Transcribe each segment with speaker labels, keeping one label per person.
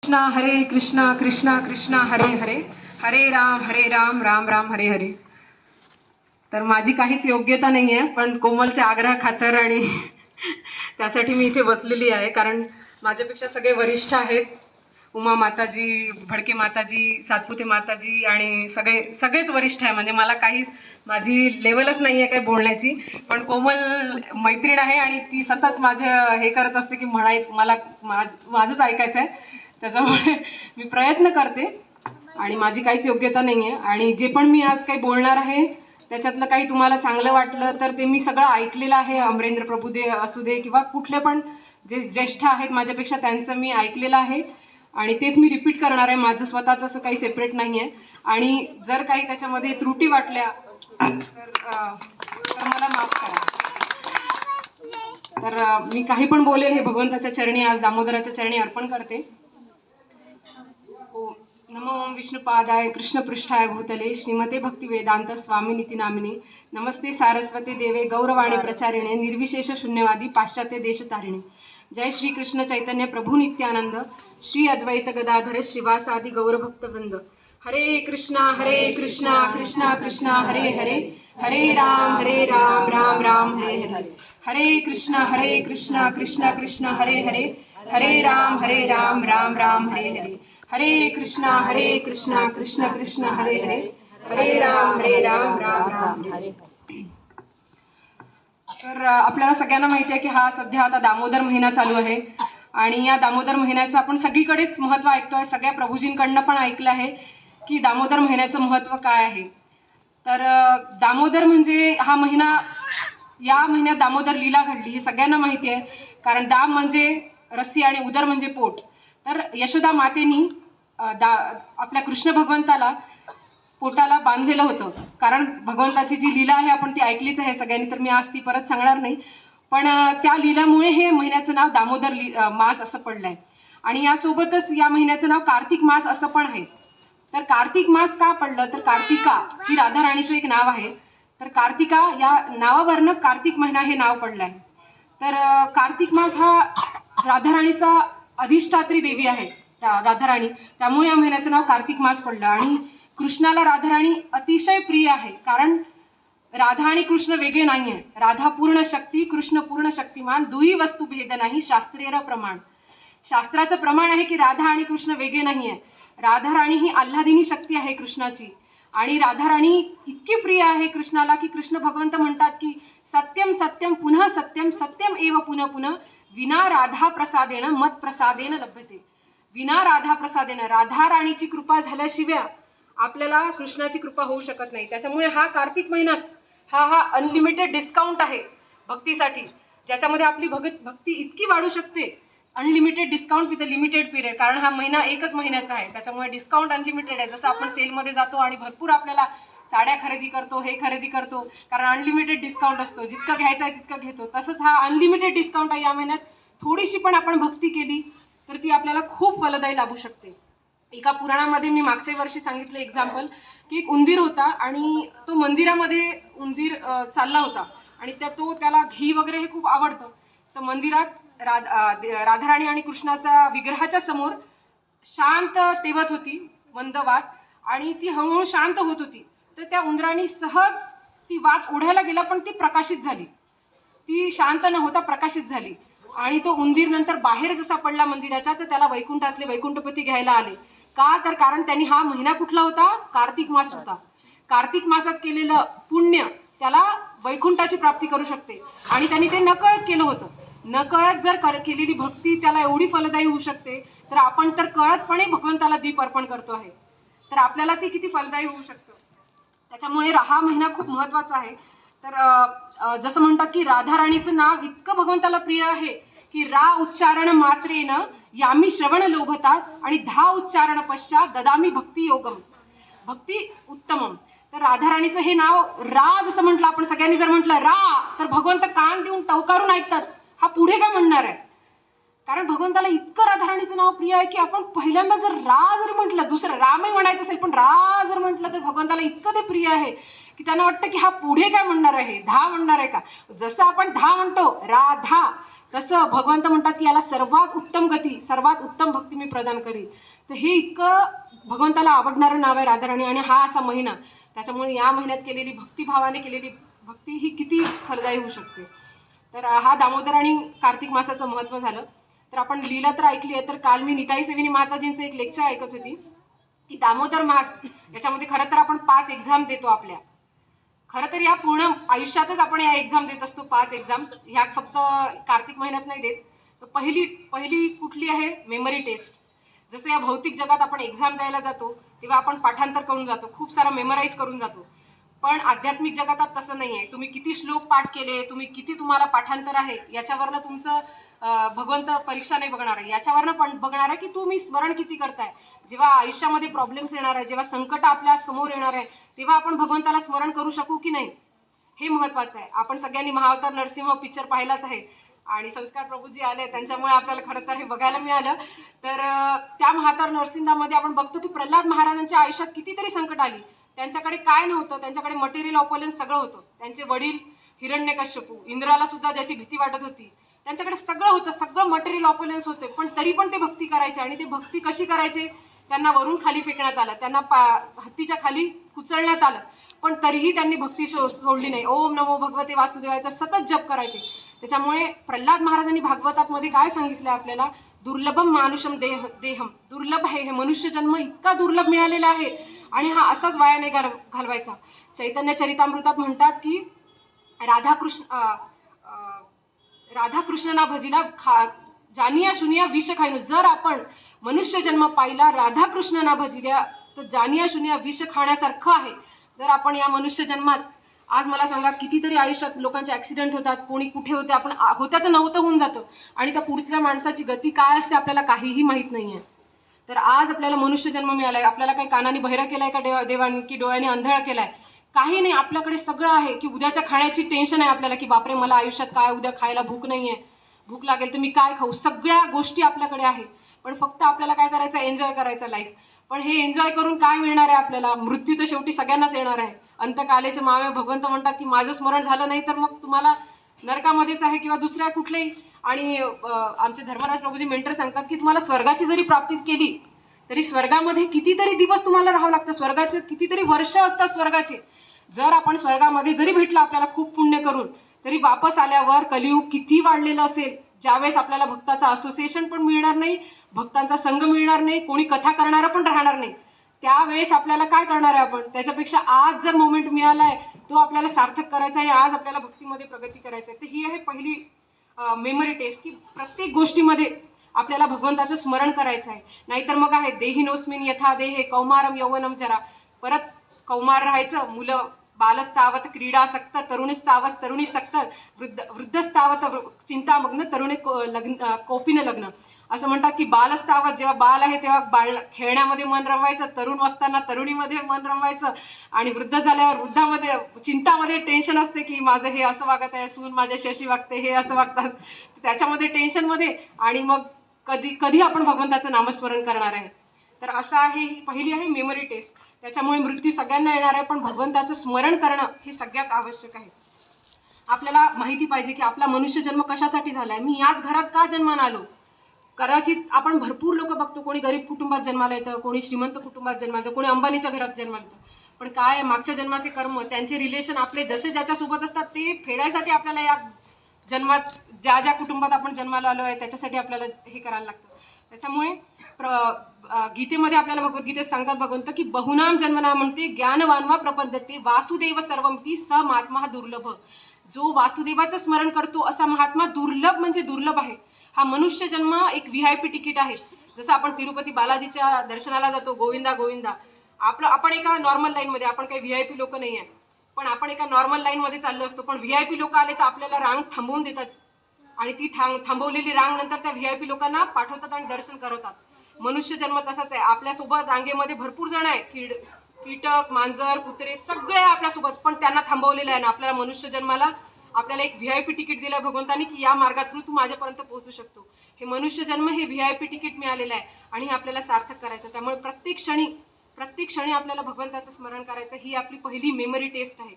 Speaker 1: कृष्णा हरे कृष्णा कृष्णा कृष्णा हरे हरे, हरे राम राम राम हरे हरे. तर माझी काहीच योग्यता नाही आहे, पण कोमलच्या आग्रह खातर आणि त्यासाठी मी इथे बसलेली आहे. कारण माझ्यापेक्षा सगळे वरिष्ठ आहेत. उमा माताजी, भडके माताजी, सातपुते माताजी आणि सगळेच वरिष्ठ आहे. म्हणजे मला काहीच माझी लेवलच नाही आहे काही बोलण्याची. पण कोमल मैत्रीण आहे आणि ती सतत माझं हे करत असते की मला माझंच ऐकायचं आहे. त्याच्यामुळे मी प्रयत्न करते आणि माझी काहीच योग्यता नाही आहे. आणि जे पण मी आज काही बोलणार आहे त्याच्यातलं काही तुम्हाला चांगलं वाटलं तर ते मी सगळं ऐकलेलं आहे. अमरेंद्र प्रभुदे असू दे किंवा कुठले पण जे ज्येष्ठ आहेत माझ्यापेक्षा त्यांचं मी ऐकलेलं आहे आणि तेच मी रिपीट करणार आहे. माझं स्वतःचं असं काही सेपरेट नाही आहे. आणि जर काही त्याच्यामध्ये त्रुटी वाटल्या तर मला माफ करा. तर मी काही पण बोलेल हे भगवंताच्या चरणी, आज दामोदराच्या चरणी अर्पण करते. नमो ओम विष्णुपादाय कृष्णपृष्ठाय भूतले श्रीमते भक्ती वेदांत स्वामिनीती नामिने नमस्ते सारस्वती देवे गौरवाणी प्रचारिणे निर्विशेष शून्यवादी पाश्चात्य देशतारिणे. जय श्री कृष्ण चैतन्य प्रभु नित्यानंद श्री अद्वैत गदाधर श्रीवासादि गौरभक्तवृंद. हरे कृष्णा कृष्णा कृष्णा हरे हरे, हरे राम राम हरे हरे. हरे कृष्णा कृष्णा कृष्णा हरे हरे, हरे राम राम हरे हरे. हरे कृष्णा कृष्णा कृष्णा हरे हरे, हरे राम राम हरे. तर आपल्याला सगळ्यांना माहिती आहे की हा सध्या आता दामोदर महिना चालू आहे आणि या दामोदर महिन्याचं आपण सगळीकडेच महत्त्व ऐकतोय. सगळ्या प्रभूजींकडनं पण ऐकलं आहे की दामोदर महिन्याचं महत्त्व काय आहे. तर दामोदर म्हणजे हा महिना, या महिन्यात दामोदर लीला घडली हे सगळ्यांना माहिती आहे. कारण दाम म्हणजे रस्सी आणि उदर म्हणजे पोट. तर यशोदा मातेनी आपल्या कृष्ण भगवंताला पोटाला बांधलेलं होतं. कारण भगवंताची जी लीला आहे आपण ती ऐकलीच आहे सगळ्यांनी, तर मी आज ती परत सांगणार नाही. पण त्या लीलामुळे हे महिन्याचं नाव दामोदर मास असं पडलं आहे. आणि यासोबतच या महिन्याचं नाव कार्तिक मास असं पण आहे. तर कार्तिक मास का पडलं तर कार्तिका ही राधा राणीचं एक नाव आहे. तर कार्तिका या नावावरनं कार्तिक महिना हे नाव पडलं आहे. तर कार्तिक मास हा राधाराणीचा अधिष्ठात्री देवी आहे राधाराणी, त्यामुळे या महिन्याचं नाव कार्तिक मास पडलं. आणि कृष्णाला राधाराणी अतिशय प्रिय आहे. कारण राधा आणि कृष्ण वेगळे नाही आहे. राधा पूर्ण शक्ती, कृष्ण पूर्ण शक्तिमान, दुही वस्तू भेद नाही शास्त्रीय प्रमाण. शास्त्राचं प्रमाण आहे की राधा आणि कृष्ण वेगळे नाही आहे. राधाराणी ही आल्हादिनी शक्ती आहे कृष्णाची. आणि राधाराणी इतकी प्रिय आहे कृष्णाला की कृष्ण भगवंत म्हणतात की सत्यम सत्यम पुन्हा सत्यम सत्यम एव पुनः पुनः विना राधा प्रसादेन मत प्रसादेन लभ्यते. विना राधा प्रसादेन, राधा राणीची कृपा झाल्याशिवाय आपल्याला कृष्णाची कृपा होऊ शकत नाही. त्याच्यामुळे हा कार्तिक महिना हा अनलिमिटेड डिस्काउंट आहे भक्तीसाठी, ज्याच्यामध्ये आपली भक्ती इतकी वाढू शकते. Unlimited discount with a limited period. कारण हा महिना एकच महिन्याचा आहे, त्याच्यामुळे डिस्काउंट अनलिमिटेड आहे. जसं आपण सेलमध्ये जातो आणि भरपूर आपल्याला साड्या खरेदी करतो, हे खरेदी करतो, कारण अनलिमिटेड डिस्काउंट असतो, जितकं घ्यायचं आहे तितकं घेतो. तसंच हा अनलिमिटेड डिस्काउंट आहे. या महिन्यात थोडीशी पण आपण भक्ती केली तर ती आपल्याला खूप फलदायी लाभू शकते. एका पुराणामध्ये मी मागच्या वर्षी सांगितलं एक्झाम्पल की एक उंदीर होता आणि तो मंदिरामध्ये उंदीर चालला होता आणि त्याला घी वगैरे हे खूप आवडतं. तर मंदिरात राधाराणी आणि कृष्णाचा विग्रहाच्या समोर शांत तेवत होती मंद वात आणि ती हळूहळू शांत होत होती. तर त्या उंदराने सहज ती वात ओढायला गेला, पण ती प्रकाशित झाली. ती शांत न होता प्रकाशित झाली आणि तो उंदीर नंतर बाहेर जसा पडला मंदिराच्या तर त्याला वैकुंठातले वैकुंठपती घ्यायला आले. का तर कारण त्यांनी हा महिना कुठला होता, कार्तिक मास होता. कार्तिक मासात केलेलं पुण्य त्याला वैकुंठाची प्राप्ती करू शकते आणि त्यांनी ते नकळत केलं होतं. नकळत जर केलेली भक्ती त्याला एवढी फलदायी होऊ शकते, तर आपण तर कळतपणे भगवंताला दीप अर्पण करतो आहे, तर आपल्याला ती किती फलदायी होऊ शकतं. त्याच्यामुळे हा महिना खूप महत्त्वाचा आहे. तर जसं म्हणतात की राधाराणीचं नाव इतकं भगवंताला प्रिय आहे की रा उच्चारण मात्रेनं यामी श्रवण लोभतात आणि 10 उच्चारण पश्चात ददामी भक्ती योगम भक्ती उत्तमम. तर राधाराणीचं हे नाव रा जसं म्हटलं आपण सगळ्यांनी जर म्हटलं रा तर भगवंत कान देऊन टवकारून ऐकतात, हा पुढे काय म्हणणार आहे. कारण भगवंताला इतकं राधाराणीचं नाव प्रिय आहे की आपण पहिल्यांदा जर रा जरी म्हटलं, दुसरं रामही म्हणायचं असेल पण रा जर म्हटलं तर भगवंताला इतकं ते प्रिय आहे की त्यांना वाटतं की हा पुढे काय म्हणणार आहे, धा म्हणणार आहे का. जसं आपण धा म्हणतो राधा, तसं भगवंत म्हणतात की याला सर्वात उत्तम गती, सर्वात उत्तम भक्ती मी प्रदान करीन. तर हे इतकं भगवंताला आवडणारं नाव आहे राधाराणी. आणि हा असा महिना, त्याच्यामुळे या महिन्यात केलेली भक्तिभावाने केलेली भक्ती ही किती फलदायी होऊ शकते. तर हा दामोदर आणि कार्तिक मासाचं महत्त्व झालं. तर आपण लीला तर ऐकली आहे. तर काल मी निताई सेविनी माताजींचं एक लेक्चर ऐकत होती की दामोदर मास याच्यामध्ये खरं तर आपण 5 एक्झाम देतो आपल्या. खरं तर या पूर्ण आयुष्यातच आपण या एक्झाम देत असतो, 5 एक्झाम्स. ह्या फक्त कार्तिक महिन्यात नाही देत. तर पहिली कुठली आहे? Memory test. जसं या भौतिक जगात आपण एक्झाम द्यायला जातो तेव्हा आपण पाठांतर करून जातो, खूप सारा मेमराईज करून जातो. पण आध्यात्मिक जगात तसं नाही आहे. तुम्ही किती श्लोक पाठ केले, तुम्हाला पाठांतर आहे, याच्यावरनं तुमचं भगवंत परीक्षा नाही बघणार आहे. याच्यावरनं पण बघणार आहे की तुम्ही स्मरण किती करताय. जेव्हा आयुष्यामध्ये प्रॉब्लेम्स येणार आहे, जेव्हा संकट आपल्या समोर येणार आहे, तेव्हा आपण भगवंताला स्मरण करू शकू की नाही, हे महत्त्वाचं आहे. आपण सगळ्यांनी महाअवतार नरसिंह पिक्चर पाहिलाच आहे आणि संस्कार प्रभूजी आले, त्यांच्यामुळे आपल्याला खरं तर हे बघायला मिळालं. तर त्या महाअवतार नरसिंहामध्ये आपण बघतो की प्रल्हाद महाराजांच्या आयुष्यात कितीतरी संकट आली. त्यांच्याकडे काय नव्हतं, त्यांच्याकडे मटेरियल ऑपोलन्स सगळं होतं. त्यांचे वडील हिरण्यकश्यपू, इंद्राला सुद्धा ज्याची भीती वाटत होती, त्यांच्याकडे सगळं होतं, सगळं मटेरियल ऑपोलन्स होते. पण तरी पण ते भक्ती करायचे. आणि ते भक्ती कशी करायचे? त्यांना वरून खाली फेकण्यात आलं, त्यांना हत्तीच्या खाली कुचलण्यात आलं, पण तरीही त्यांनी भक्ती सोडली नाही. ओम नमो भगवते वासुदेवाचा सतत जप करायचे. त्याच्यामुळे प्रल्हाद महाराजांनी भागवतामध्ये काय सांगितलं आपल्याला? दुर्लभम मानुषम देहम. दुर्लभ आहे हे मनुष्य जन्म, इतका दुर्लभ मिळालेला आहे आणि हा असाच वाया नाही घालवायचा. चैतन्य चरितामृतात म्हणतात की राधाकृष्ण ना भजिला जानिया शुनिया विष खाईन. जर आपण मनुष्य जन्म पाहिला राधाकृष्ण ना भजिल्या तर जानिया शुनिया विष खाण्यासारखं आहे. जर आपण या मनुष्य जन्मात, आज मला सांगा कितीतरी आयुष्यात लोकांचे ॲक्सिडेंट होतात, कोणी कुठे होते, आपण होत्याचं नव्हतं होऊन जातं आणि त्या पुढच्या माणसाची गती काय असते आपल्याला काहीही माहीत नाही आहे. तर आज आपल्याला मनुष्य जन्म मिळाला आहे. आपल्याला काही कानाने बहिरा केलाय का देवाने, की डोळ्याने अंधळा केलाय? काही नाही. आपल्याकडे सगळं आहे की उद्याच्या खाण्याची टेन्शन आहे आपल्याला, की बापरे मला आयुष्यात काय उद्या खायला भूक नाही आहे, भूक लागेल तर मी काय खाऊ. सगळ्या गोष्टी आपल्याकडे आहे. पण फक्त आपल्याला काय करायचं? एन्जॉय करायचं लाईफ. पण हे एन्जॉय करून काय मिळणार आहे आपल्याला? मृत्यू तर शेवटी सगळ्यांनाच येणार आहे. अंतकालेचे मावे भगवंत म्हणतात की माझं स्मरण झालं नाही तर मग तुम्हाला नरकामध्येच आहे किंवा दुसऱ्या कुठल्याही. आणि आमचे धर्मराज प्रभूजी मेंटर सांगतात की तुम्हाला स्वर्गाची जरी प्राप्ती केली तरी स्वर्गामध्ये कितीतरी दिवस तुम्हाला राहावं लागतं. स्वर्गाचे कितीतरी वर्ष असतात स्वर्गाचे. जर आपण स्वर्गामध्ये जरी भेटलं आपल्याला खूप पुण्य करून, तरी वापस आल्यावर कलियुग किती वाढलेलं असेल, ज्यावेळेस आपल्याला भक्ताचं असोसिएशन पण मिळणार नाही, भक्तांचा संघ मिळणार नाही, कोणी कथा करणारं पण राहणार नाही, त्यावेळेस आपल्याला काय करणार आहे आपण? त्याच्यापेक्षा आज जर मोमेंट मिळाला आहे तो आपल्याला सार्थक करायचा आहे आणि आज आपल्याला भक्तीमध्ये प्रगती करायचं आहे. तर ही आहे पहिली मेमरी टेस्ट, की प्रत्येक गोष्टीमध्ये आपल्याला भगवंताचं स्मरण करायचं आहे. नाहीतर मग आहे देहिनोस्मिन यथा देहे कौमारम यौवनम जरा. परत कौमार राहायचं, मुलं बालस्तावत क्रीडासक्त तरुणस्तावत तरुणीसक्त वृद्धस्तावत चिंतामग्न तरुणी लग्न कोपीनं लग्न. असं म्हणतात की बालस्तावत, जेव्हा बाल आहे तेव्हा खेळण्यामध्ये मन रमवायचं, तरुण असताना तरुणीमध्ये मन रमवायचं, आणि वृद्ध झाल्यावर वृद्धामध्ये चिंतामध्ये टेन्शन असते की माझं हे असं वागत आहे, सून माझ्याशी अशी वागते, हे असं वागतात, त्याच्यामध्ये टेन्शनमध्ये. आणि मग कधी आपण भगवंताचं नामस्मरण करणार आहे? तर असं आहे, ही पहिली आहे मेमरी टेस्ट. त्याच्यामुळे मृत्यू सगळ्यांना येणार आहे, पण भगवंताचं स्मरण करणं हे सगळ्यात आवश्यक आहे. आपल्याला माहिती पाहिजे की आपला मनुष्य जन्म कशासाठी झालाय. मी याच घरात का जन्माला आलो? कदाचित आपण भरपूर लोक बघतो, कोणी गरीब कुटुंबात जन्माला येतं, कोणी श्रीमंत कुटुंबात जन्माला येतं, कोणी अंबानीच्या घरात जन्माला येतं. पण काय मागच्या जन्माचे कर्म, त्यांचे रिलेशन आपले जसे ज्याच्यासोबत असतात ते फेडायसाठी आपल्याला या जन्मात ज्या ज्या कुटुंबात आपण जन्माला आलो आहे त्याच्यासाठी आपल्याला हे करायला लागतं. त्याच्यामुळे गीतेमध्ये आपल्याला भगवद्गीतेत सांगतात भगवंत की बहुनाम जन्मना म्हणते ज्ञानवानवा प्रपद्यते वासुदेव सर्वमती स महात्मा दुर्लभ. जो वासुदेवाचं स्मरण करतो असा महात्मा दुर्लभ म्हणजे दुर्लभ आहे. हा मनुष्य जन्म एक VIP तिकीट आहे. जसं आपण तिरुपती बालाजीच्या दर्शनाला जातो, गोविंदा गोविंदा, आपण एका नॉर्मल लाईनमध्ये, आपण काही VIP लोक नाही आहे, पण आपण एका नॉर्मल लाईनमध्ये चाललो असतो, पण VIP लोक आले तर आपल्याला रांग थांबवून देतात आणि ती थांबवलेली रांग नंतर त्या VIP लोकांना पाठवतात आणि दर्शन करवतात. मनुष्य जन्म तसाच आहे. आपल्यासोबत रांगेमध्ये भरपूर जण आहे, कीटक, मांजर, कुत्रे सगळे आपल्यासोबत, पण त्यांना थांबवलेलं आहे ना. आपल्याला मनुष्य जन्माला आपल्याला एक VIP तिकीट दिलं भगवंतानी की या मार्गा थ्रू तू माझ्यापर्यंत पोहोचू शकतो. हे मनुष्य जन्म हे VIP तिकीट मिळालेलं आहे आणि हे आपल्याला सार्थक करायचं. त्यामुळे प्रत्येक क्षणी आपल्याला भगवंताचं स्मरण करायचं. ही आपली पहिली मेमरी टेस्ट आहे.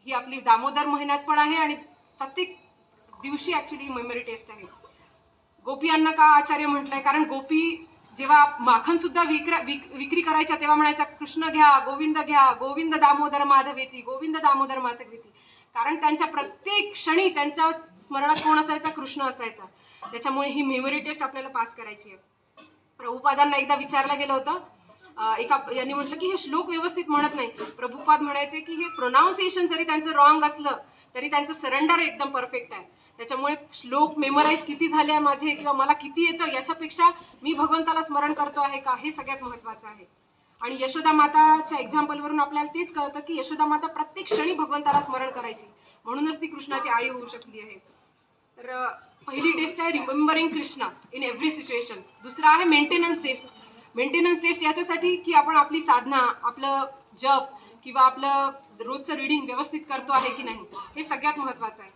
Speaker 1: ही आपली दामोदर महिन्यात पण आहे आणि प्रत्येक दिवशी ॲक्च्युली मेमरी टेस्ट आहे. गोपियांना का आचार्य म्हटलंय, कारण गोपी जेव्हा माखन सुद्धा विक्री करायच्या तेव्हा म्हणायचा कृष्ण घ्या, गोविंद दामोदर माधवेती, गोविंद दामोदर माधवेती. कारण त्यांच्या प्रत्येक क्षणी त्यांच्या स्मरणात कोण असायचा? कृष्ण असायचा. त्याच्यामुळे ही मेमरी टेस्ट आपल्याला पास करायची आहे. प्रभुपादांना एकदा विचारलं गेलं होतं, यांनी म्हटलं की हे श्लोक व्यवस्थित म्हणत नाही. प्रभुपाद म्हणायचे की हे प्रोनाऊन्सिएशन जरी त्यांचं रॉंग असलं तरी त्यांचं सरेंडर एकदम परफेक्ट आहे. त्याच्यामुळे श्लोक मेमोराईज किती झाले आहे माझे किंवा मला किती येतं याच्यापेक्षा मी भगवंताला स्मरण करतो आहे का हे सगळ्यात महत्त्वाचं आहे. आणि यशोदा माताच्या एक्झाम्पलवरून आपल्याला तेच कळतं की यशोदा माता प्रत्येक क्षणी भगवंताला स्मरण करायची, म्हणूनच ती कृष्णाची आई होऊ शकली आहे. तर पहिली टेस्ट आहे remembering Krishna in every situation. दुसरा आहे मेंटेनन्स टेस्ट. मेंटेनन्स टेस्ट याच्यासाठी की आपण आपली साधना, आपलं जप किंवा आपलं रोजचं रीडिंग व्यवस्थित करतो आहे की नाही, हे सगळ्यात महत्त्वाचं आहे.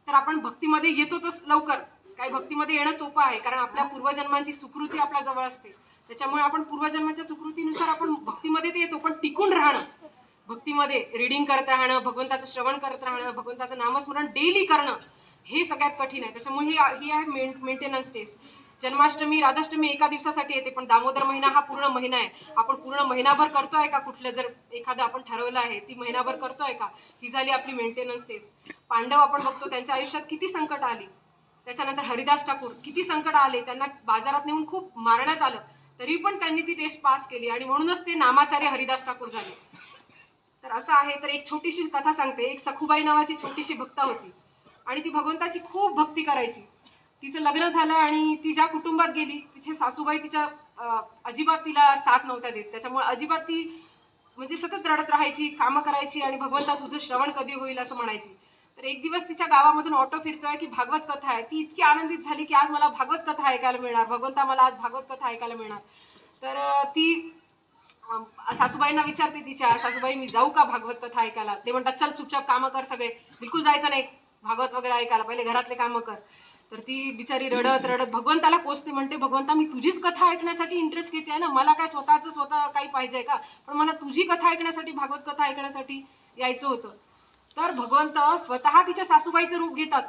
Speaker 1: तर आपण भक्तीमध्ये येतो तर लवकर, काही भक्तीमध्ये येणं सोपं आहे कारण आपल्या पूर्वजन्मांची सुकृती आपल्या जवळ असते. त्याच्यामुळे आपण पूर्वजन्माच्या सुकृतीनुसार आपण भक्तीमध्ये ते येतो, पण टिकून राहणं, भक्तीमध्ये रीडिंग करत राहणं, भगवंताचं श्रवण करत राहणं, भगवंताचं नामस्मरण डेली करणं, हे सगळ्यात कठीण आहे. त्याच्यामुळे ही आहे मेंटेनन्स टेस्ट. जन्माष्टमी, राधाष्टमी एका दिवसासाठी येते, पण दामोदर महिना हा पूर्ण महिना आहे. आपण पूर्ण महिनाभर करतोय का? कुठलं जर एखादं आपण ठरवलं आहे ती महिनाभर करतोय का? ही झाली आपली मेंटेनन्स टेस्ट. पांडव आपण बघतो त्यांच्या आयुष्यात किती संकट आली. त्याच्यानंतर हरिदास ठाकूर किती संकट आले, त्यांना बाजारात नेऊन खूप मारण्यात आलं, तरी पण त्यांनी ती टेस्ट पास केली आणि म्हणूनच ते नामाचार्य हरिदास ठाकूर झाले. तर असं आहे. तर एक छोटीशी कथा सांगते. एक सखुबाई नावाची छोटीशी भक्त होती आणि ती भगवंताची खूप भक्ती करायची. तिचं लग्न झालं आणि ती ज्या कुटुंबात गेली तिथे सासूबाई तिच्या अजिबात तिला साथ नव्हत्या देत. त्याच्यामुळे अजिबात ती म्हणजे सतत रडत राहायची, कामं करायची आणि भगवंता तुझं श्रवण कधी होईल असं म्हणायची. तर एक दिवस तिच्या गावामधून ऑटो फिरतोय की भागवत कथा आहे. ती इतकी आनंदित झाली की आज मला भागवत कथा ऐकायला मिळणार, भगवंता मला आज भागवत कथा ऐकायला मिळणार. तर ती सासूबाईंना विचारते, तिच्या सासूबाई मी जाऊ का भागवत कथा ऐकायला? ते म्हणतात चल चुपचाप कामं कर सगळे, बिलकुल जायचं नाही भागवत वगैरे ऐकायला, पहिले घरातले कामं कर. तर ती बिचारी रडत रडत भगवंताला कोसते, म्हणते भगवंता मी तुझीच कथा ऐकण्यासाठी इंटरेस्ट घेते आहे ना, मला काय स्वतः काही पाहिजे का, पण मला तुझी कथा ऐकण्यासाठी, भागवत कथा ऐकण्यासाठी यायचं होतं. तर भगवंत स्वतः तिच्या सासूबाईचं रूप घेतात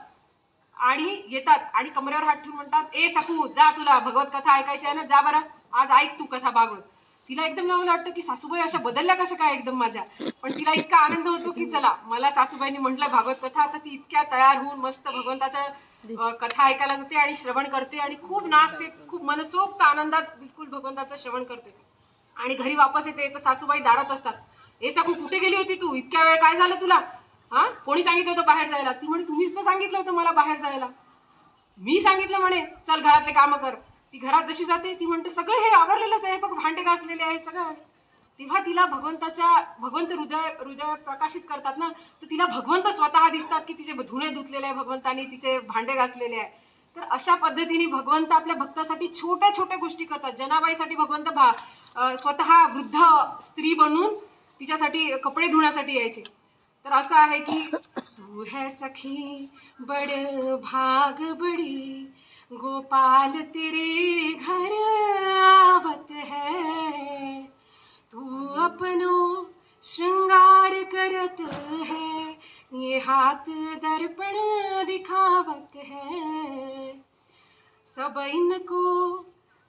Speaker 1: आणि येतात आणि कमरेवर हात ठेवून म्हणतात, ए सखू जा, तुला भगवत कथा ऐकायची आहे ना, जा बरं आज ऐक तू कथा भागवत. तिला एकदम नवलं वाटतं की सासूबाई अशा बदलल्या कसं काय एकदम माझ्या, पण तिला इतका आनंद होतो की चला मला सासूबाईंनी म्हटलं भागवत कथा, तर ती इतक्या तयार होऊन मस्त भगवंताच्या कथा ऐकायला जाते आणि श्रवण करते आणि खूप नाचते, खूप मनसोक्त आनंदात बिलकुल भगवंताचं श्रवण करते. आणि घरी वापस येते तर सासूबाई दारात असतात. ए सखू कुठे गेली होती तू, इतक्या वेळ काय झालं तुला, हा कोणी सांगितलं होतं बाहेर जायला? ती म्हणे तुम्हीच तर सांगितलं होतं मला बाहेर जायला. मी सांगितलं म्हणे चल घरातले कामं कर. ती घरात जशी जाते ती म्हणते सगळं हे आवरलेलंच आहे, बघ भांडे घासलेले आहे सगळं. तेव्हा तिला भगवंत हृदय प्रकाशित करतात ना, तर तिला भगवंत स्वतः दिसतात की तिचे धुणे धुतलेले आहे भगवंतानी, तिचे भांडे घासलेले आहे. तर अशा पद्धतीने भगवंत आपल्या भक्तासाठी छोट्या छोट्या गोष्टी करतात. जनाबाईसाठी भगवंत स्वतः वृद्ध स्त्री बनून तिच्यासाठी कपडे धुण्यासाठी यायचे. तर असं आहे की तू है सखी बड़ भाग बड़ी, गोपाल तेरे घर आवत है, तू अपनो श्रृंगार करत है, ये हाथ दर्पण दिखावत है, सब इनको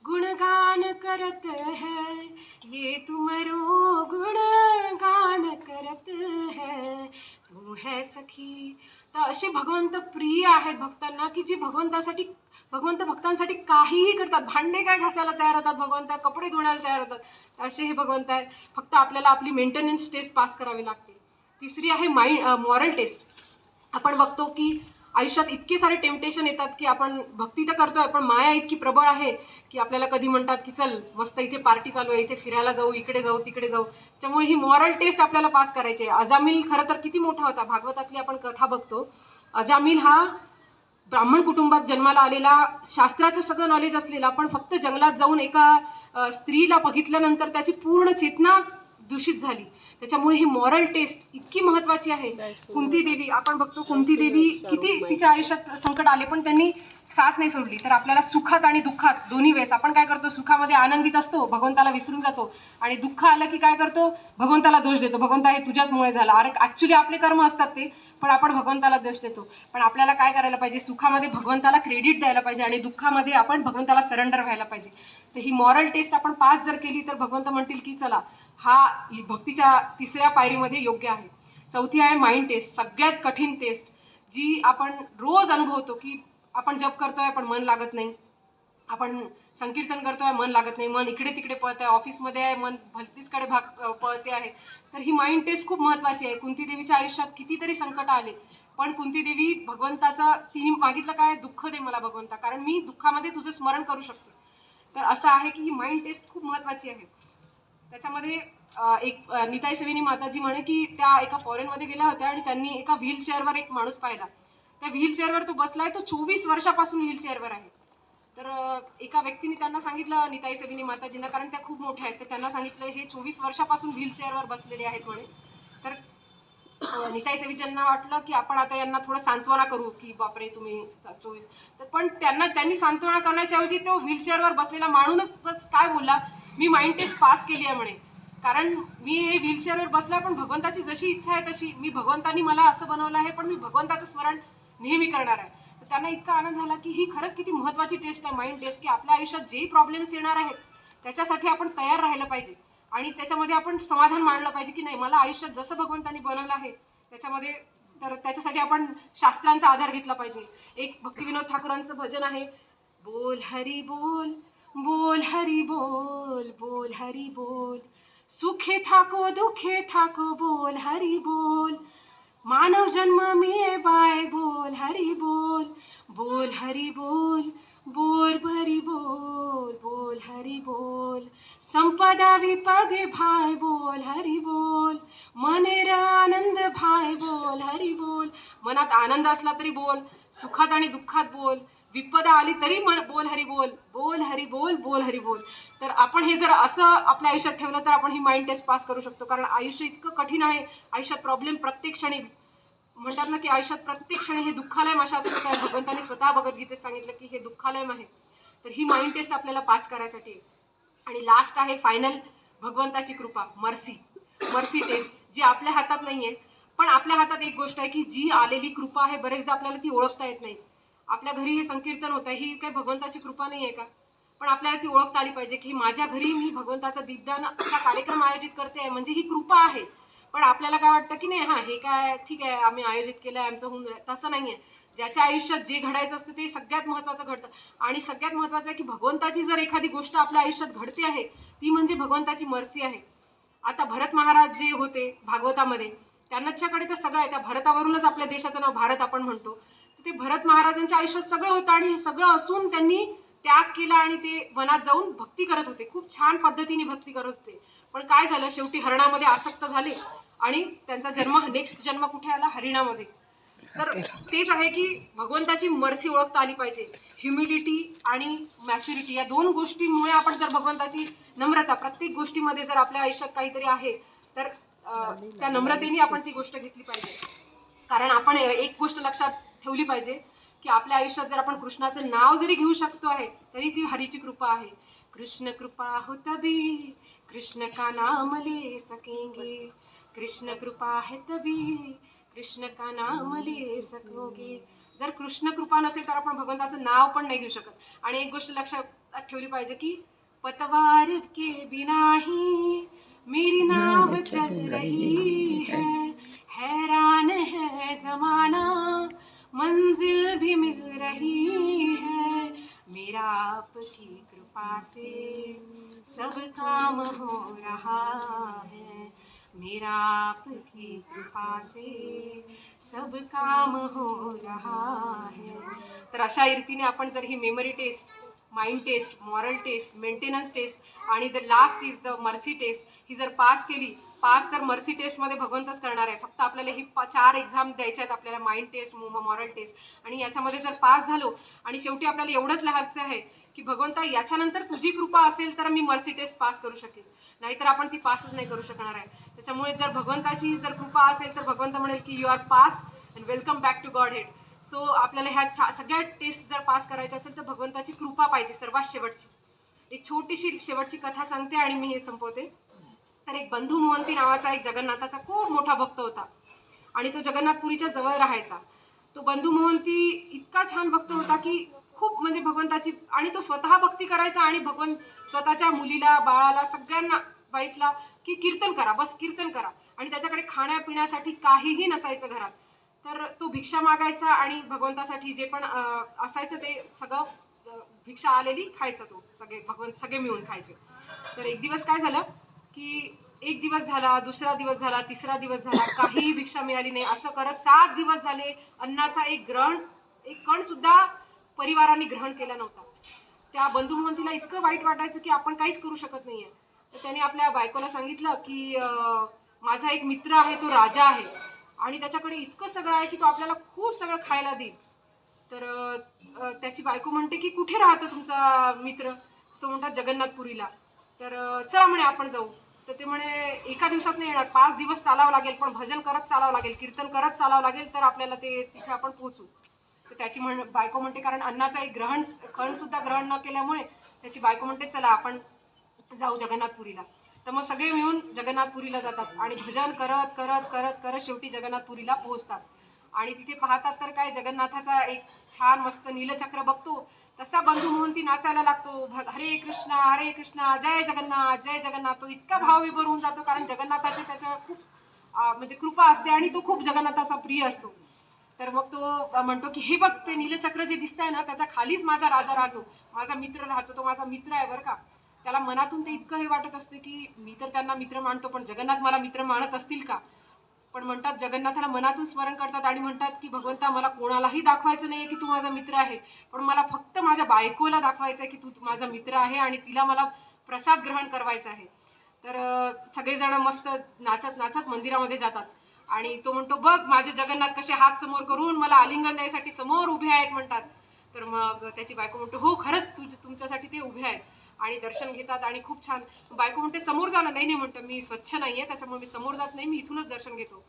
Speaker 1: गुणगान करत है, ये तुमरो गुणगान करत है, तू है सखी. तर असे भगवंत प्रिय आहेत भक्तांना की जे भगवंत भक्तांसाठी काहीही करतात. भांडे काय घासायला तयार होतात भगवंत, कपडे धुण्याला तयार होतात. असे हे भगवंत आहेत. फक्त आपल्याला आपली मेंटेनन्स टेस्ट पास करावी लागते. तिसरी आहे मॉरल टेस्ट. आपण बघतो की आयुष्यात इतके सारे टेम्पटेशन येतात की आपण भक्ती तर करतोय पण माया इतकी प्रबळ आहे की आपल्याला कधी म्हणतात की चल मस्त इथे पार्टी चालू आहे, इथे फिरायला जाऊ, इकडे जाऊ, तिकडे जाऊ. त्यामुळे ही मॉरल टेस्ट आपल्याला पास करायची आहे. अजामिल खरं तर किती मोठा होता. भागवतातली आपण कथा बघतो. अजामिल हा ब्राह्मण कुटुंबात जन्माला आलेला, शास्त्राचं सगळं नॉलेज असलेला, पण फक्त जंगलात जाऊन एका स्त्रीला बघितल्यानंतर त्याची पूर्ण चेतना दूषित झाली. त्याच्यामुळे ही मॉरल टेस्ट इतकी महत्त्वाची आहे. कुंती देवी आपण बघतो, कुंती देवी किती तिच्या आयुष्यात संकट आले पण त्यांनी साथ नाही सोडली. तर आपल्याला सुखात आणि दुःखात दोन्ही वेळेस आपण काय करतो, सुखामध्ये आनंदित असतो, भगवंताला विसरून जातो, आणि दुःख आलं की काय करतो, भगवंताला दोष देतो, भगवंता हे तुझ्याचमुळे झालं. अरे ऍक्च्युली आपले कर्म असतात ते, पण आपण भगवंताला दोष देतो. पण आपल्याला काय करायला पाहिजे, सुखामध्ये भगवंताला क्रेडिट द्यायला पाहिजे आणि दुःखामध्ये आपण भगवंताला सरेंडर व्हायला पाहिजे. तर ही मॉरल टेस्ट आपण पास जर केली तर भगवंत म्हणतील की चला हा भक्तीच्या तिसऱ्या पायरीमध्ये योग्य आहे. चौथी आहे माइंड टेस्ट, सगळ्यात कठीण टेस्ट, जी आपण रोज अनुभवतो की आपण जप करतोय पण मन लागत नाही, आपण संकीर्तन करतोय मन लागत नाही, मन इकडे तिकडे पळत आहे, ऑफिसमध्ये आहे मन भलतीचकडे पळते आहे. तर ही माइंड टेस्ट खूप महत्त्वाची आहे. कुंती देवीच्या आयुष्यात कितीतरी संकट आले, पण कुंती देवी भगवंताचा तिने मागितलं काय, दुःख दे मला भगवंता, कारण मी दुःखामध्ये तुझं स्मरण करू शकते. तर असं आहे की ही माइंड टेस्ट खूप महत्त्वाची आहे. त्याच्यामध्ये एक निताई सविनी माताजी म्हणे की त्या एका फॉरेनमध्ये गेल्या होत्या आणि त्यांनी एका व्हीलचेअरवर एक माणूस पाहिला. त्या व्हीलचेअरवर तो बसलाय, तो 24 वर्षापासून व्हीलचेअरवर आहे. तर एका व्यक्तीने त्यांना सांगितलं, निताई सविनी माताजींना, कारण त्या खूप मोठ्या आहेत, तर त्यांना सांगितलं हे 24 वर्षापासून व्हीलचेअरवर बसलेले आहेत म्हणे. तर निताई सविनींना वाटलं की आपण आता यांना थोडं सांत्वना करू की बापरे तुम्ही 24. तर पण त्यांनी सांत्वना करण्याच्या ऐवजी तो व्हीलचेअरवर बसलेला माणूसच बस काय बोलला, मी माइंड टेस्ट पास केली आहे म्हणे, कारण मी हे व्हीलचेअरवर बसला पण भगवंताची जशी इच्छा आहे तशी, मी भगवंतानी मला असं बनवलं आहे पण मी भगवंताचं स्मरण नेहमी करणार आहे. तर त्यांना इतका आनंद झाला की ही खरंच किती महत्त्वाची टेस्ट आहे माइंड टेस्ट, की आपल्या आयुष्यात जे प्रॉब्लेम्स येणार आहेत त्याच्यासाठी आपण तयार राहिलं पाहिजे आणि त्याच्यामध्ये आपण समाधान मानलं पाहिजे की नाही, मला आयुष्यात जसं भगवंतानी बनवलं आहे त्याच्यामध्ये, तर त्याच्यासाठी आपण शास्त्रांचा आधार घेतला पाहिजे. एक भक्तिविनोद ठाकूरांचं भजन आहे, बोल हरी बोल, बोल हरी बोल, बोल हरी बोल, सुखे थाको दुखे थाको बोल हरी बोल, मानव जन्म मिळे बाय बोल हरी बोल, बोल हरी बोल, बोल हरी बोल, बोल हरी बोल, संपदा विपदे भाय बोल हरी बोल, मनेर आनंद भाय बोल हरी बोल. मनात आनंद असला तरी बोल, सुखात आणि दुःखात बोल, विपदा आली तरी बोल हरी बोल, बोल हरी बोल, बोल हरी बोल. तर आपण हे जर असं आपल्या आयुष्यात ठेवलं तर आपण ही माइंड टेस्ट पास करू शकतो. कारण आयुष्य इतकं कठीण आहे, आयुष्यात प्रॉब्लेम प्रत्येक क्षणी, म्हणतात ना की आयुष्यात प्रत्येक क्षणी हे दुःखालय मशात होत आहे. भगवंतांनी स्वतः भगवद्गीतेत सांगितलं की हे दुःखालय आहे. तर ही माइंड टेस्ट आपल्याला पास करायसाठी. आणि लास्ट आहे फायनल, भगवंताची कृपा, मर्सी, मर्सी टेस्ट, जी आपल्या हातात नाहीये. पण आपल्या हातात एक गोष्ट आहे की जी आलेली कृपा आहे बरेचदा आपल्याला ती ओळखता येत नाही. आपल्या घरी हे संकीर्तन होत आहे, ही काही भगवंताची कृपा नाही आहे का, पण आपल्याला ती ओळखता आली पाहिजे की माझ्या घरी मी भगवंताचा दीपदानचा कार्यक्रम आयोजित करते आहे म्हणजे ही कृपा आहे. पण आपल्याला काय वाटतं की नाही, हा हे काय ठीक आहे आम्ही आयोजित केलं आहे आमचं होऊन, तसं नाही आहे. ज्याच्या आयुष्यात जे घडायचं असतं ते सगळ्यात महत्त्वाचं घडतं. आणि सगळ्यात महत्त्वाचं आहे की भगवंताची जर एखादी गोष्ट आपल्या आयुष्यात घडते आहे ती म्हणजे भगवंताची मर्सी आहे. आता भरत महाराज जे होते भागवतामध्ये, त्यांच्याकडे तर सगळं आहे, त्या भरतावरूनच आपल्या देशाचं नाव भारत आपण म्हणतो. ते भरत महाराजांच्या आयुष्यात सगळं होतं आणि हे सगळं असून त्यांनी त्याग केला आणि ते वनात जाऊन भक्ती करत होते, खूप छान पद्धतीने भक्ती करत होते. पण काय झालं, शेवटी हरणामध्ये आसक्त झाले आणि त्यांचा जन्म, नेक्स्ट जन्म कुठे आला, हरिणामध्ये. तर तेच आहे की भगवंताची मर्सी ओळखता आली पाहिजे. ह्युमिलिटी आणि मॅच्युरिटी या दोन गोष्टींमुळे आपण जर भगवंताची नम्रता, प्रत्येक गोष्टीमध्ये जर आपल्या आयुष्यात काहीतरी आहे तर त्या नम्रतेने आपण ती गोष्ट घेतली पाहिजे. कारण आपण एक गोष्ट लक्षात ठेवली पाहिजे की आपल्या आयुष्यात जर आपण कृष्णाचं नाव जरी घेऊ शकतो आहे तरी ती हरीची कृपा आहे. कृष्ण कृपा हो तभी कृष्ण का नाम ले सकेंगे, कृष्ण कृपा है तभी कृष्ण का नाम ले सकोगे. जर कृष्ण कृपा नसेल तर आपण भगवंताचं नाव पण नाही घेऊ शकत. आणि एक गोष्ट लक्षात ठेवली पाहिजे की पतवार के बिना ही मेरी नाव चल रही है, हैरान है जमाना मंजिल भी मिल रही है, मेरा आपकी कृपा से सब काम हो रहा है, मेरा आपकी कृपा से सब काम हो रहा है. तर अशा रीतीने आपण जर ही memory test, mind test, moral test, maintenance test आणि the last is the mercy test, ही जर पास केली, पास तर मर्सी टेस्टमध्ये भगवंतच करणार आहे. फक्त आपल्याला ही 4 एक्झाम द्यायच्या आहेत आपल्याला, माइंड टेस्ट, मॉरल टेस्ट. आणि याच्यामध्ये जर पास झालो आणि शेवटी आपल्याला एवढंच लिहायचं आहे की भगवंता याच्यानंतर तुझी कृपा असेल तर मी मर्सी टेस्ट पास करू शकेल, नाहीतर आपण ती पासच नाही करू शकणार आहे. त्याच्यामुळे जर भगवंताची जर कृपा असेल तर भगवंत म्हणेल की you are pass and welcome back to Godhead. So आपल्याला ह्या सगळ्या टेस्ट जर पास करायच्या असेल तर भगवंताची कृपा पाहिजे सर्वात शेवटची. एक छोटीशी शेवटची कथा सांगते आणि मी हे संपवते. तर एक बंधू मोहंती नावाचा एक जगन्नाथाचा खूप मोठा भक्त होता आणि तो जगन्नाथपुरीच्या जवळ राहायचा. तो बंधू मोहंती इतका छान भक्त होता की खूप म्हणजे भगवंताची, आणि तो स्वतः भक्ती करायचा आणि स्वतःच्या मुलीला, बाळाला, सगळ्यांना, वाईफला की कीर्तन करा, बस कीर्तन करा. आणि त्याच्याकडे खाण्यापिण्यासाठी काहीही नसायचं घरात. तर तो भिक्षा मागायचा आणि भगवंतासाठी जे पण असायचं ते सगळं भिक्षा आलेली खायचा. तो भगवंत सगळे मिळून खायचे. तर एक दिवस काय झालं की एक दिवस झाला, दुसरा दिवस झाला, तिसरा दिवस झाला, काहीही भिक्षा मिळाली नाही. असं करत 7 दिवस झाले. अन्नाचा एक कण सुद्धा परिवाराने ग्रहण केला नव्हता. त्या बंधू मोहंतीला इतकं वाईट वाटायचं की आपण काहीच करू शकत नाहीये. तर त्याने आपल्या बायकोला सांगितलं की माझा एक मित्र आहे, तो राजा आहे आणि त्याच्याकडे इतकं सगळं आहे की तो आपल्याला खूप सगळं खायला देईल. तर त्याची बायको म्हणते की कुठे राहतो तुमचा मित्र? तो म्हणतात जगन्नाथपुरीला. तर चला म्हणे आपण जाऊ. तर ते म्हणे एका दिवसात नाही येणार, 5 दिवस चालावं लागेल, पण भजन करत चालावं लागेल, कीर्तन करत चालावं लागेल, तर आपल्याला ते तिथे आपण पोहोचू. तर त्याची बायको म्हणते, कारण अन्नाचा एक कण सुद्धा ग्रहण न केल्यामुळे त्याची बायको म्हणते चला आपण जाऊ जगन्नाथपुरीला. तर मग सगळे मिळून जगन्नाथपुरीला जातात आणि भजन करत करत करत करत शेवटी जगन्नाथपुरीला पोहोचतात. आणि तिथे पाहतात तर काय, जगन्नाथाचा एक छान मस्त नीलचक्र बघतो तसा बंधू मोहंती नाचायला लागतो. हरे कृष्णा जय जगन्नाथ जय जगन्नाथ. तो इतका भावविभोर होऊन जातो, कारण जगन्नाथाचे त्याच्यावर खूप म्हणजे कृपा असते आणि तो खूप जगन्नाथाचा प्रिय असतो. तर मग तो म्हणतो की हे बघ, ते नीलचक्र जे दिसतंय ना, त्याच्या खालीच माझा राजा राहतो, माझा मित्र राहतो, तो माझा मित्र आहे बरं का. त्याला मनातून ते इतकं हे वाटत असते की मी तर त्यांना मित्र मानतो, पण जगन्नाथ मला मित्र मानत असतील का. पण म्हणतात जगन्नाथाला मनातून स्मरण करतात आणि म्हणतात की भगवंता, मला कोणालाही दाखवायचं नाहीये की तू माझा मित्र आहे, पण मला फक्त माझ्या बायकोला दाखवायचं आहे की तू माझा मित्र आहे आणि तिला मला प्रसाद ग्रहण करवायचा आहे. तर सगळेजण मस्त नाचत नाचत मंदिरामध्ये जातात आणि तो म्हणतो बघ माझे जगन्नाथ कसे हात समोर करून मला आलिंगन द्यायसाठी समोर उभे आहेत म्हणतात. तर मग त्याची बायको म्हणतो हो खरंच तुमच्यासाठी ते उभे आहेत, आणि दर्शन घेतात आणि खूप छान. बायको म्हणते समोर जा ना. नाही नाही म्हणतो, मी स्वच्छ नाहीये त्याच्यामुळे मी समोर जात नाही, मी इथूनच दर्शन घेतो.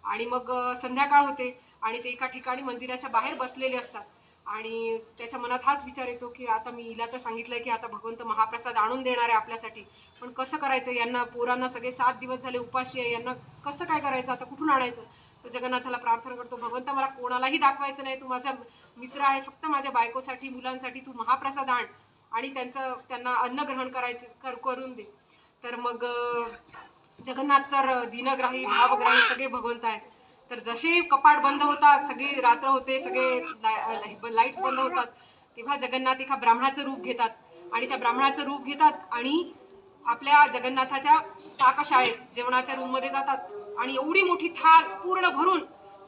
Speaker 1: आणि मग संध्याकाळ होते आणि ते एका ठिकाणी मंदिराच्या बाहेर बसलेले असतात आणि त्याच्या मनात हाच विचार येतो की आता मी हिला तर सांगितलंय की आता भगवंत महाप्रसाद आणून देणार आहे आपल्यासाठी, पण कसं करायचं, यांना पोरांना सगळे 7 दिवस झाले उपाशी आहे, यांना कसं काय करायचं, आता कुठून आणायचं. तो जगन्नाथाला प्रार्थना करतो, भगवंत मला कोणालाही दाखवायचं नाही, तू माझा मित्र आहे, फक्त माझ्या बायकोसाठी मुलांसाठी तू महाप्रसाद आण आणि त्यांना अन्न ग्रहण करून दे. तर मग जगन्नाथ तर दीनग्राही भावग्राही सगळे भगवंत आहेत. तर जसे कपाट बंद होतात, सगळी रात्र होते, सगळे लाईट्स बंद होतात, तेव्हा जगन्नाथ एका ब्राह्मणाचं रूप घेतात आणि त्या ब्राह्मणाचं रूप घेतात आणि आपल्या जगन्नाथाच्या पाकशाळेत जेवणाच्या रूम मध्ये जातात आणि एवढी मोठी थाळ पूर्ण भरून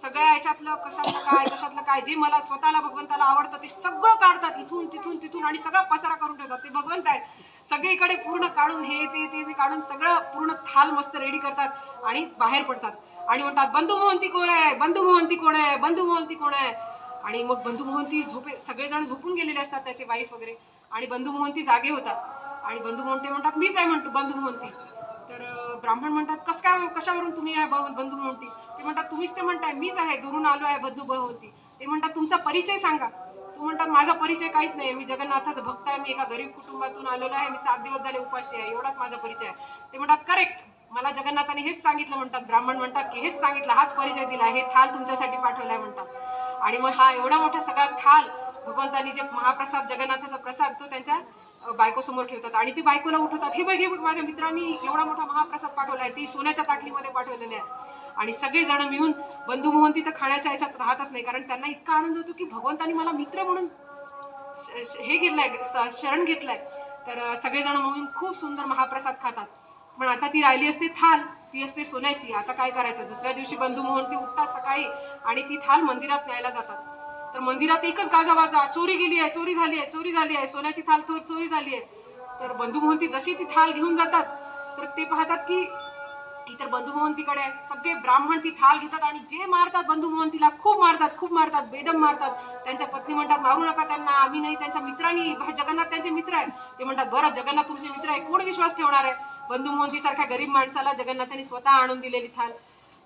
Speaker 1: सगळ्या याच्यातलं कशातलं काय जे मला स्वतःला भगवंताला आवडतं ते सगळं काढतात, इथून तिथून तिथून, आणि सगळा पसारा करून ठेवतात. ते भगवंत आहेत, सगळीकडे पूर्ण काढून हे ते काढून सगळं पूर्ण थाल मस्त रेडी करतात आणि बाहेर पडतात आणि म्हणतात बंधू मोहंती कोण आहे, बंधू मोहंती कोण आहे, बंधू मोहंती कोण आहे. आणि मग बंधू मोहंती सगळेजण झोपून गेलेले असतात, त्याचे वाईफ वगैरे, आणि बंधू मोहंती जागे होतात आणि बंधू मोहंती म्हणतात मीच आहे म्हणतो बंधू मोहंती. तर ब्राह्मण म्हणतात कशावरून तुम्ही आहे बंधू मोहंती. ते म्हणतात तुम्हीच ते म्हणताय, मीच आहे, दुरून आलो आहे बंधू मोहंती. ते म्हणतात तुमचा परिचय सांगा. तो म्हणतात माझा परिचय काहीच नाही, मी जगन्नाथाचा भक्त आहे, मी एका गरीब कुटुंबातून आलेलो आहे, मी 7 दिवस झाले उपाशी आहे, एवढाच माझा परिचय आहे. ते म्हणतात करेक्ट, मला जगन्नाथाने हेच सांगितलं म्हणतात. ब्राह्मण म्हणतात की हेच सांगितलं, हाच परिचय दिला, हे थाल तुमच्यासाठी पाठवलाय म्हणतात. आणि मग हा एवढा मोठा सगळा थाल भगवंतांनी जे महाप्रसाद, जगन्नाथाचा प्रसाद, तो त्यांच्या बायको समोर ठेवतात आणि ती बायकोला उठवतात, हे बघ माझ्या मित्रांनी एवढा मोठा महाप्रसाद पाठवलाय, ती सोन्याच्या ताटलीमध्ये पाठवलेले आहे. आणि सगळेजण मिळून, बंधू मोहंती तर खाण्याच्या याच्यात राहतच नाही, कारण त्यांना इतका आनंद होतो की भगवंतांनी मला मित्र म्हणून हे घेतलंय, शरण घेतलंय. तर सगळेजण म्हणून खूप सुंदर महाप्रसाद खातात. पण आता ती राहिली असते थाल, ती असते सोन्याची. आता काय करायचं. दुसऱ्या दिवशी बंधू मोहंती उठतात सकाळी आणि ती थाल मंदिरात न्यायला जातात. तर मंदिरात एकच गाजावाजा, चोरी गेली आहे, चोरी झाली आहे, चोरी झाली आहे, सोन्याची थाल चोरी झाली आहे. तर बंधू मोहंती जशी ती थाल घेऊन जातात तर ते पाहतात की इतर बंधू मोहंतीकडे सगळे ब्राह्मण ती थाल घेतात आणि जे मारतात बंधू मोहंतीला, खूप मारतात, बेदम मारतात. त्यांच्या पत्नी म्हणतात मारू नका त्यांना, आम्ही नाही, त्यांच्या मित्रांनी, जगन्नाथ त्यांचे मित्र आहे. ते म्हणतात बरं जगन्नाथ तुमचे मित्र आहे, कोण विश्वास ठेवणार आहे. बंधू मोहंती सारख्या गरीब माणसाला जगन्नाथांनी स्वतः आणून दिलेली थाल.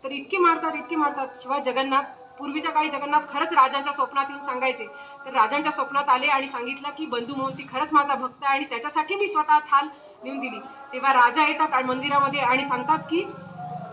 Speaker 1: तर इतकी मारतात. शिवाय जगन्नाथ, पूर्वीच्या काळी जगन्नाथ खरंच राजांच्या स्वप्नात येऊन सांगायचे. तर राजांच्या स्वप्नात आले आणि सांगितलं की बंधू मोहंती खरंच माझा भक्त आहे आणि त्याच्यासाठी मी स्वतः थाल नेऊन दिली. तेव्हा राजा येतात आणि मंदिरामध्ये आणि सांगतात की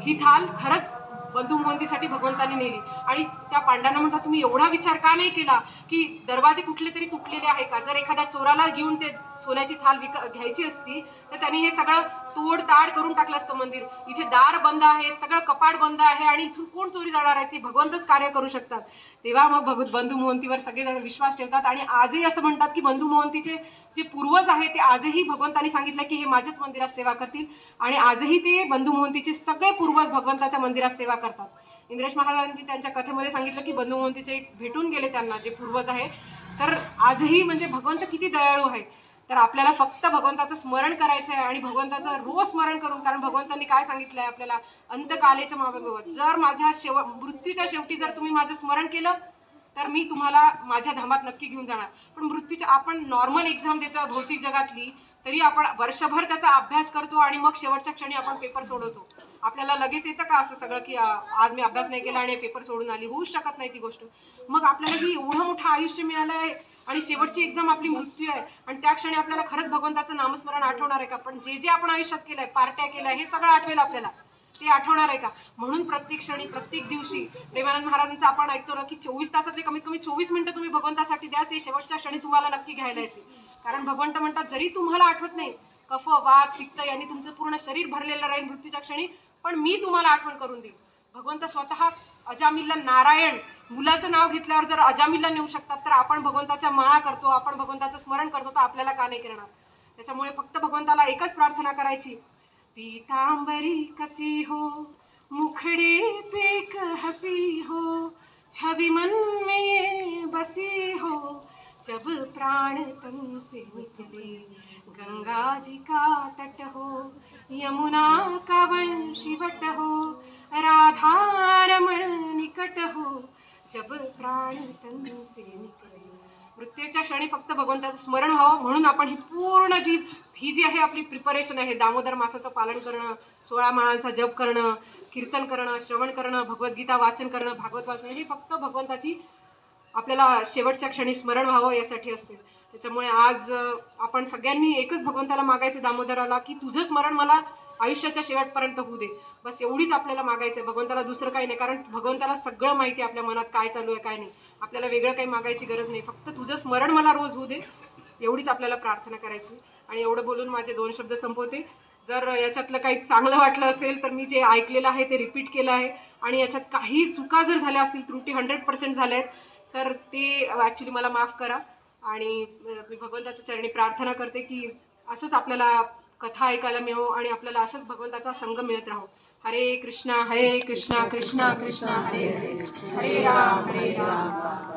Speaker 1: ही थाल खरंच बंधू मोहंतीसाठी भगवंतांनी नेली. आणि त्या पांडवांना म्हणतात तुम्ही एवढा विचार का नाही केला की दरवाजे कुठले तरी तुटलेले आहे का? जर एखाद्या चोराला घेऊन ते सोन्याची थाल घ्यायची असती तर त्यांनी हे सगळं तोडताड करून टाकलं असतं मंदिर. इथे दार बंद आहे, सगळं कपाट बंद आहे आणि इथून कोण चोरी जाणार आहे? ते भगवंतच कार्य करू शकतात. तेव्हा मग बंधू मोहंतीवर सगळेजण विश्वास ठेवतात. आणि आजही असं म्हणतात की बंधू मोहंतीचे जे पूर्वज आहे ते आजही भगवंतांनी सांगितलं की हे माझ्याच मंदिरात सेवा करतील. आणि आजही ते बंधू मोहंतीचे सगळे पूर्वज भगवंताच्या मंदिरात सेवा करतात. इंद्रेश महाराजांनी त्यांच्या कथेमध्ये सांगितलं की बंधू मोहंतीचे भेटून गेले त्यांना जे पूर्वज आहे. तर आजही म्हणजे भगवंत किती दयाळू आहे. तर आपल्याला फक्त भगवंताचं स्मरण करायचं आहे आणि भगवंताचं रोज स्मरण करून, कारण भगवंतांनी काय सांगितलंय आपल्याला, अंतकालेच्या मावेभव, जर माझ्या मृत्यूच्या शेवटी जर तुम्ही माझं स्मरण केलं तर मी तुम्हाला माझ्या धामात नक्की घेऊन जाणार. पण मृत्यूच्या आपण नॉर्मल एक्झाम देतोय भौतिक जगातली, तरी आपण वर्षभर त्याचा अभ्यास करतो आणि मग शेवटच्या क्षणी आपण पेपर सोडवतो. आपल्याला लगेच येतं का असं सगळं की आज मी अभ्यास नाही केला आणि पेपर सोडून आली? होऊच शकत नाही ती गोष्ट. मग आपल्याला ही एवढं मोठं आयुष्य मिळालं आहे आणि शेवटची एक्झाम आपली मृत्यू आहे आणि त्या क्षणी आपल्याला खरंच भगवंताचं नामस्मरण आठवणार आहे का? पण जे जे आपण आयुष्यात केलंय, पार्ट्या केल्या, हे सगळं आठवेल आपल्याला, ते आठवणार आहे का? म्हणून प्रत्येक क्षणी प्रत्येक दिवशी प्रेमानंद महाराजांचं आपण ऐकतो ना की 24 तासातले कमीत कमी 24 मिनिटं तुम्ही भगवंतासाठी द्या, ते शेवटच्या क्षणी तुम्हाला नक्की घ्यायला येते. कारण भगवंत म्हणतात जरी तुम्हाला आठवत नाही, कफ वात पित्त यांनी तुमचं पूर्ण शरीर भरलेलं राहील मृत्यूच्या क्षणी, पण मी तुम्हाला आठवण करून देईन. भगवंत स्वतः अजामिलला नारायण मुलाचं नाव घेतल्यावर जर अजामिलला नेऊ शकतात तर आपण भगवंताच्या माळा करतो, आपण भगवंताचं स्मरण करतो, तर आपल्याला का नाही करणार? त्याच्यामुळे फक्त भगवंताला एकच प्रार्थना करायची, पीतांबरी कसी हो मुखड़े पे एक हसी हो, छवि मन में ये बसी हो, जब प्राण तन से निकले गंगा जी का तट हो, यमुना का वंशीवट हो, राधा रमण निकट हो, जब प्राण तन से निकले. मृत्यूच्या क्षणी फक्त भगवंताचं स्मरण व्हावं म्हणून आपण ही जी आहे आपली प्रिपरेशन आहे, दामोदर मासाचं पालन करणं, 16 माळांचा जप करणं, कीर्तन करणं, श्रवण करणं, भगवद्गीता वाचन करणं, भागवत वाचन, हे फक्त भगवंताची आपल्याला शेवटच्या क्षणी स्मरण व्हावं यासाठी असते. त्याच्यामुळे आज आपण सगळ्यांनी एकच भगवंताला मागायचं दामोदराला की तुझं स्मरण मला आयुष्याच्या शेवटपर्यंत होऊ दे. बस एवढीच आपल्याला मागायचं आहे, भगवंताला दुसरं काही नाही. कारण भगवंताला सगळं माहिती आहे आपल्या मनात काय चालू आहे काय नाही. आपल्याला वेगळं काही मागायची गरज नाही, फक्त तुझं स्मरण मला रोज होऊ दे, एवढीच आपल्याला प्रार्थना करायची. आणि एवढं बोलून माझे 2 शब्द संपवते. जर याच्यातलं काही चांगलं वाटलं असेल तर मी जे ऐकलेलं आहे ते रिपीट केलं आहे आणि याच्यात काही चुका जर झाल्या असतील, त्रुटी 100% झाल्या आहेत, तर ते ॲक्च्युली मला माफ करा. आणि मी भगवंताच्या चरणी प्रार्थना करते की असंच आपल्याला कथा ऐकायला मिळो आणि आपल्याला अशाच भगवंताचा संग मिळत राहो. हरे कृष्णा कृष्णा कृष्णा कृष्णा हरे हरे, हरे राम